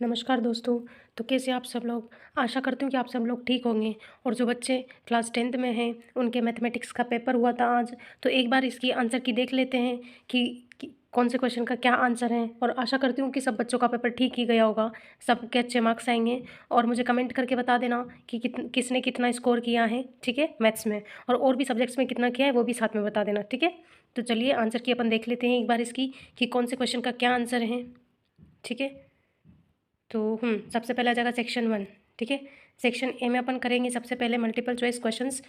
नमस्कार दोस्तों। तो कैसे आप सब लोग? आशा करती हूँ कि आप सब लोग ठीक होंगे। और जो बच्चे क्लास 10th में हैं उनके मैथमेटिक्स का पेपर हुआ था आज, तो एक बार इसकी आंसर की देख लेते हैं कि कौन से क्वेश्चन का क्या आंसर है। और आशा करती हूँ कि सब बच्चों का पेपर ठीक ही गया होगा, सबके अच्छे मार्क्स आएंगे। और मुझे कमेंट करके बता देना कि किसने कितना स्कोर किया है, ठीक है, मैथ्स में। और भी सब्जेक्ट्स में कितना किया है वो भी साथ में बता देना, ठीक है। तो चलिए आंसर की अपन देख लेते हैं एक बार इसकी कि कौन से क्वेश्चन का क्या आंसर है, ठीक है। तो सबसे पहले आ जाएगा सेक्शन 1, ठीक है। सेक्शन ए में अपन करेंगे सबसे पहले मल्टीपल चॉइस क्वेश्चंस।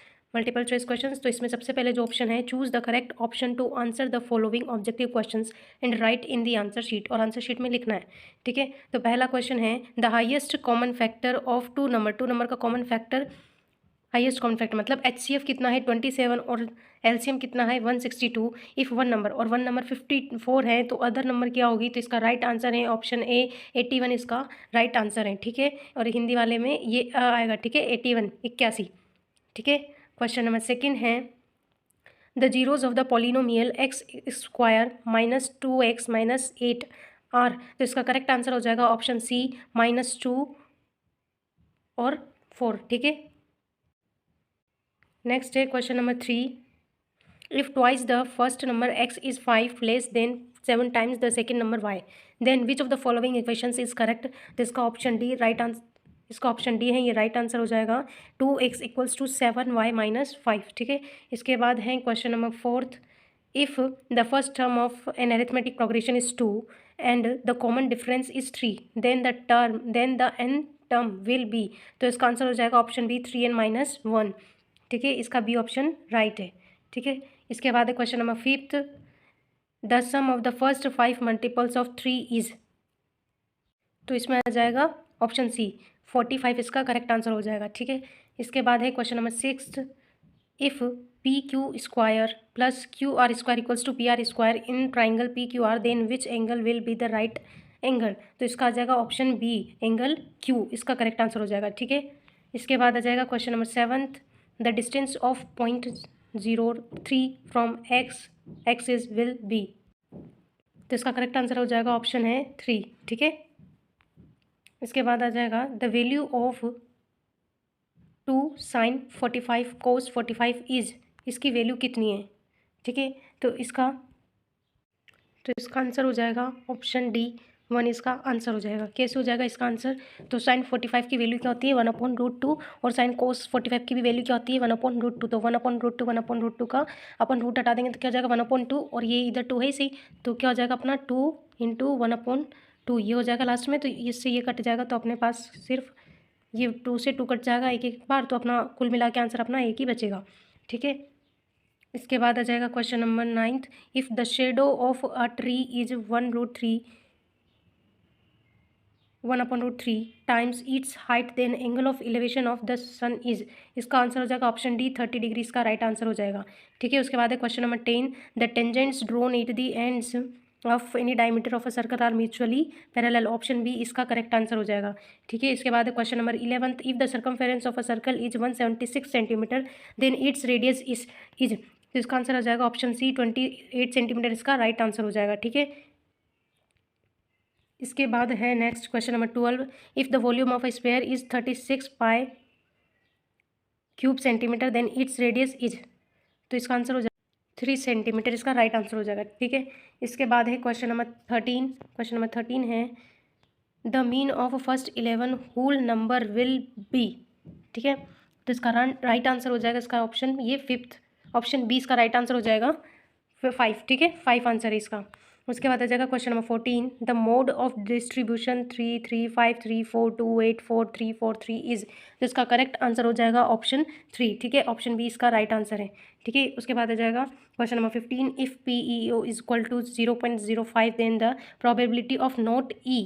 तो इसमें सबसे पहले जो ऑप्शन है, choose the correct option to answer the following objective questions and write in the answer sheet. और आंसर शीट में लिखना है, ठीक है। तो पहला क्वेश्चन है the highest common factor of two number का common factor, highest common factor मतलब HCF कितना है 27 और LCM कितना है 162। इफ़ वन नंबर और वन नंबर 54 है तो अदर नंबर क्या होगी? तो इसका राइट आंसर है ऑप्शन ए 81 इसका राइट आंसर है, ठीक है। और हिंदी वाले में ये आएगा, ठीक है, 81 81, ठीक है। क्वेश्चन नंबर सेकेंड है the zeros of the polynomial x square minus 2x minus 8 are. तो इसका करेक्ट आंसर हो जाएगा ऑप्शन सी -2 और 4, ठीक है। नेक्स्ट है question number 3, if twice the first number x is 5 less than 7 times the second number y, then which of the following equations is correct. तो इसका ऑप्शन डी राइट आंसर, इसका option D है, ये right answer हो जाएगा 2x equals to 7y minus 5, ठीक है। इसके बाद है question number 4, if the first term of an arithmetic progression is 2 and the common difference is 3, then the n term will be. तो इसका आंसर हो जाएगा ऑप्शन बी 3n माइनस 1, ठीक है। इसका बी ऑप्शन राइट है, ठीक है। इसके बाद है question number 5, the sum of the first 5 multiples of 3 is. तो इसमें आ जाएगा ऑप्शन सी 45, इसका करेक्ट आंसर हो जाएगा, ठीक है। इसके बाद है question number 6, if P Q square plus Q R square equals to P R square in triangle P Q R, then which angle will be the right angle. तो इसका आ जाएगा ऑप्शन बी एंगल क्यू, इसका correct answer हो जाएगा, ठीक है। इसके बाद आ जाएगा question number 7, the distance of .03 from axis will be. तो इसका करेक्ट आंसर हो जाएगा ऑप्शन है 3, ठीक है। इसके बाद आ जाएगा the value of 2 sin 45 cos 45 is, इसकी वैल्यू कितनी है, ठीक है। तो इसका आंसर हो जाएगा ऑप्शन डी 1, इसका आंसर हो जाएगा। कैसे हो जाएगा इसका आंसर? तो साइन 45 की वैल्यू क्या होती है 1/√2, और साइन कोस 45 की भी वैल्यू क्या होती है 1/√2। तो 1/√2 का अपन रूट हटा देंगे तो क्या हो जाएगा 1/2, और ये इधर 2 है ही सही, तो क्या हो जाएगा अपना 2 × 1/2, ये हो जाएगा लास्ट में। तो इससे ये कट जाएगा, तो अपने पास सिर्फ ये 2 से 2 कट जाएगा एक एक बार, तो अपना कुल मिला के आंसर अपना एक ही बचेगा, ठीक है। इसके बाद आ जाएगा question number 9, if the shadow of a tree is 1/3 times its height, then angle of elevation of the sun is. इसका आंसर हो जाएगा ऑप्शन डी 30 डिग्री, इसका राइट आंसर हो जाएगा, ठीक है। उसके बाद है question number 10, the tangents drawn at the ends of any diameter of a circle are mutually parallel, option B इसका करेक्ट आंसर हो जाएगा, ठीक है। इसके बाद है question number 11, if the circumference of a circle is 176 centimetre, then its radius is. तो इसका आंसर हो जाएगा ऑप्शन सी 28 सेंटीमीटर, इसका राइट आंसर हो जाएगा, ठीक है। इसके बाद है next question number 12, if the volume of a sphere is 36 pi cube centimetre, then its radius is. तो इसका आंसर हो जाएगा 3 सेंटीमीटर, इसका राइट आंसर हो जाएगा, ठीक है। इसके बाद है क्वेश्चन नंबर 13 है the mean of first 11 whole number will be, ठीक है। तो इसका राइट आंसर हो जाएगा इसका ऑप्शन ये 5th, ऑप्शन बी इसका राइट आंसर हो जाएगा 5, ठीक है, 5 आंसर है इसका। उसके बाद आ जाएगा question number 14, the mode of distribution 3 3 5 3 4 2 8 4 3 4 3 is. तो इसका करेक्ट आंसर हो जाएगा ऑप्शन 3, ठीक है, ऑप्शन बी इसका राइट आंसर है, ठीक है। उसके बाद आ जाएगा question number 15, if PEO is equal to 0.05, then the probability of not E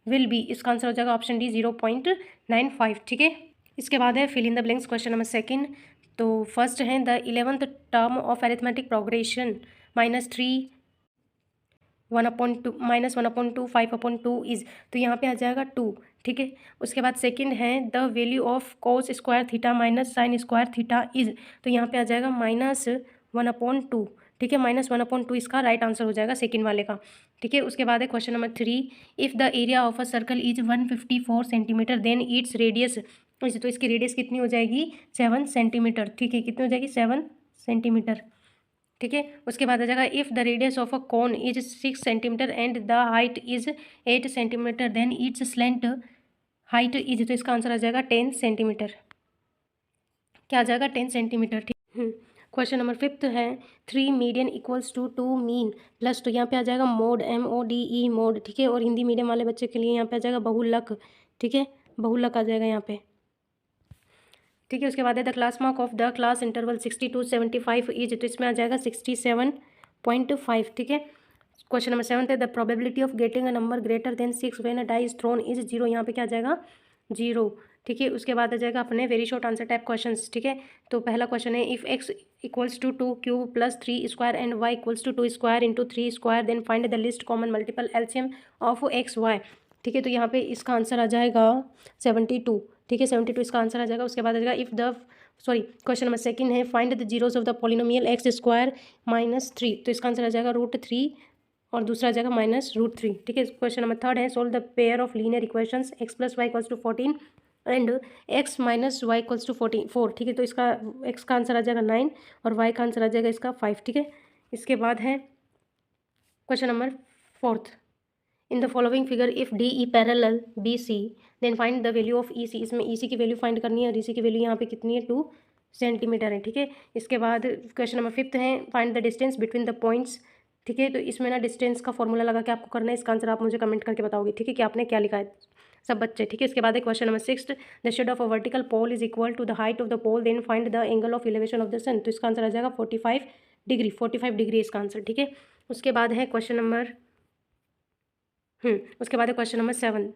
will be. इसका आंसर हो जाएगा ऑप्शन डी 0.95, ठीक है। इसके बाद है fill in the blanks question number 2। तो फर्स्ट है the 11th term of arithmetic progression -3 1/2 -1/2 5/2 is. तो यहाँ पे आ जाएगा 2, ठीक है। उसके बाद सेकंड है the value of cos square theta minus sine square theta is. तो यहाँ पे आ जाएगा -1/2, ठीक है, -1/2 इसका राइट आंसर हो जाएगा सेकंड वाले का। ठीक है, उसके बाद है question number 3, if the area of a circle is 154 centimetre then its radius, तो इसकी रेडियस कितनी हो जाएगी 7 सेंटीमीटर। ठीक है, कितनी हो जाएगी 7 सेंटीमीटर। ठीक है, उसके बाद आ जाएगा if the radius of a cone is 6 centimetre and the height is 8 centimetre then its slant height is, तो इसका आंसर आ जाएगा 10 सेंटीमीटर। क्या आ जाएगा 10 सेंटीमीटर। ठीक। क्वेश्चन नंबर 5 है 3 median equals to 2 mean plus, तो यहाँ पे आ जाएगा मोड, MODE मोड। ठीक है, और हिंदी मीडियम वाले बच्चे के लिए यहाँ पे आ जाएगा बहुलक। ठीक है, बहुलक आ जाएगा यहाँ पे। ठीक है, उसके बाद है the class mark of the class interval 60 to 75 is, तो इसमें आ जाएगा 67.5। ठीक है, क्वेश्चन नंबर 7 है the probability of getting a number greater than 6 when a die is thrown is 0, यहाँ पे क्या आ जाएगा 0। ठीक है, उसके बाद आ जाएगा अपने very short answer type questions. ठीक है, तो पहला क्वेश्चन है if x equals to 2 cube plus 3 square and y equals to 2 square into 3 square then find the least common multiple LCM of x y। ठीक है, तो यहाँ पे इसका आंसर आ जाएगा 72। ठीक है, 72 इसका आंसर आ जाएगा। उसके बाद आ जाएगा इफ़ द क्वेश्चन नंबर 2 है find the zeros of the polynomial x square -3, तो इसका आंसर आ जाएगा √3 और दूसरा आ जाएगा -√3। ठीक है, क्वेश्चन नंबर 3 है solve the pair of linear equations x + y = 14 and x - y = 4। ठीक है, तो इसका x का आंसर आ जाएगा 9 और y का आंसर आ जाएगा इसका 5। ठीक है, इसके बाद है question number 4 in the following figure if DE parallel BC then find the value of EC, इसमें EC की वैल्यू फाइंड करनी है और EC की वैल्यू यहाँ पे कितनी है 2 सेंटीमीटर है। ठीक है, इसके बाद क्वेश्चन नंबर 5 है find the distance between the points. ठीक है, तो इसमें ना डिस्टेंस का फॉर्मूला लगा के आपको करना है। इसका आंसर आप मुझे कमेंट करके बताओगे। ठीक है, कि आपने क्या लिखा है सब बच्चे। ठीक है, इसके बाद है question number 6 the shade of a vertical pole is equal to the height of the pole then find the angle of elevation of the sun, तो इसका आंसर आ जाएगा 45 डिग्री। 45 डिग्री इसका आंसर। ठीक है, उसके बाद है क्वेश्चन नंबर उसके बाद है क्वेश्चन नंबर 7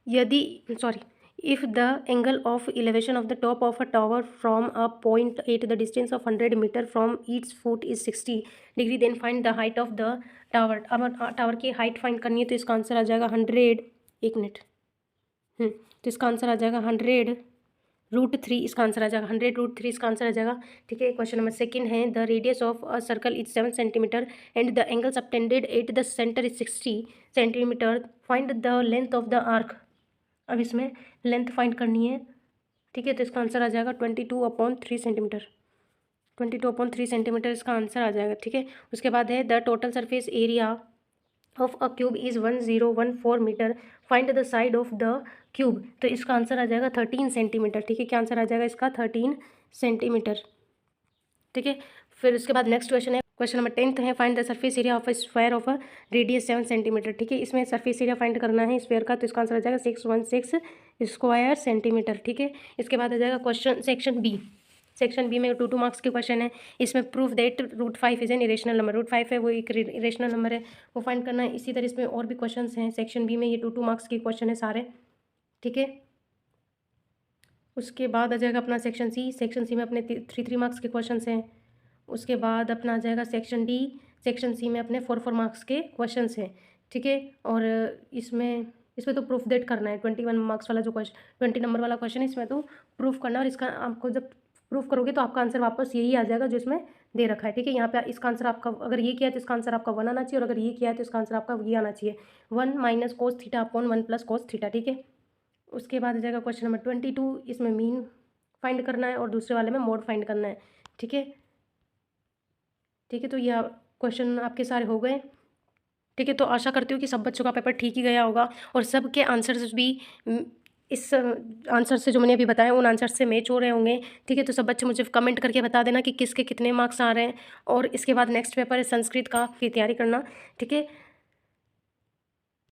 यदि if the angle of elevation of the top of a tower from a point at the distance of 100 meter from each foot is 60 degree then find the height of the tower। अब tower की height find करनी है, तो इसका answer आ जाएगा 100, एक minute, तो इसका आंसर आ जाएगा 100√3, इसका आंसर आ जाएगा 100√3 इसका आंसर आ जाएगा। ठीक है, क्वेश्चन नंबर 2 है the radius of a circle is 7 centimetre and the angle subtended at the centre is 60 centimetre find the length of the arc. अब इसमें लेंथ फाइंड करनी है। ठीक है, तो इसका आंसर आ जाएगा 22/3 सेंटीमीटर। 22/3 सेंटीमीटर इसका आंसर आ जाएगा। ठीक है, उसके बाद है the total surface area of a cube is 1014 metre find the side of the cube, तो इसका आंसर आ जाएगा 13 सेंटीमीटर। ठीक है, क्या आंसर आ जाएगा इसका 13 सेंटीमीटर। ठीक है, फिर उसके बाद नेक्स्ट क्वेश्चन है क्वेश्चन नंबर 10 है find the surface area of a square of a radius 7 centimetre. ठीक है, इसमें सरफेस एरिया फाइंड करना है स्क्वायर का, तो इसका आंसर आ जाएगा 616 स्क्वायर सेंटीमीटर। ठीक है, इसके बाद आ जाएगा क्वेश्चन सेक्शन बी में 2 मार्क्स के क्वेश्चन है। इसमें proof that √5 is an irrational number. √5 है वो एक इरेशनल नंबर है, वो फाइंड करना है। इसी तरह इसमें और भी क्वेश्चन हैं सेक्शन बी में, ये 2 मार्क्स के क्वेश्चन है सारे। ठीक है, उसके बाद आ जाएगा अपना सेक्शन सी में अपने 3 मार्क्स के क्वेश्चन हैं। उसके बाद अपना आ जाएगा सेक्शन डी, सेक्शन सी में अपने 4 मार्क्स के क्वेश्चंस हैं। ठीक है, और इसमें तो प्रूफ देट करना है। 21 मार्क्स वाला जो क्वेश्चन 20 नंबर वाला क्वेश्चन है, इसमें तो प्रूफ करना है और इसका आपको जब प्रूफ करोगे तो आपका आंसर वापस यही आ जाएगा जो इसमें दे रखा है। ठीक है, यहाँ पे इसका आंसर आपका अगर ये किया है तो इसका आंसर आपका 1 आना चाहिए, और अगर ये किया है तो इसका आंसर आपका ये आना चाहिए 1 - cos theta upon 1 + cos theta. ठीक है, उसके बाद आ जाएगा क्वेश्चन नंबर 22, इसमें मीन फाइंड करना है और दूसरे वाले में मोड फाइंड करना है। ठीक है, तो ये क्वेश्चन आपके सारे हो गए। ठीक है, तो आशा करती हूँ कि सब बच्चों का पेपर ठीक ही गया होगा और सबके आंसर्स भी इस आंसर से जो मैंने अभी बताया उन आंसर से मैच हो रहे होंगे। ठीक है, तो सब बच्चे मुझे कमेंट करके बता देना कि किसके कितने मार्क्स आ रहे हैं। और इसके बाद नेक्स्ट पेपर है संस्कृत का, की तैयारी करना। ठीक है,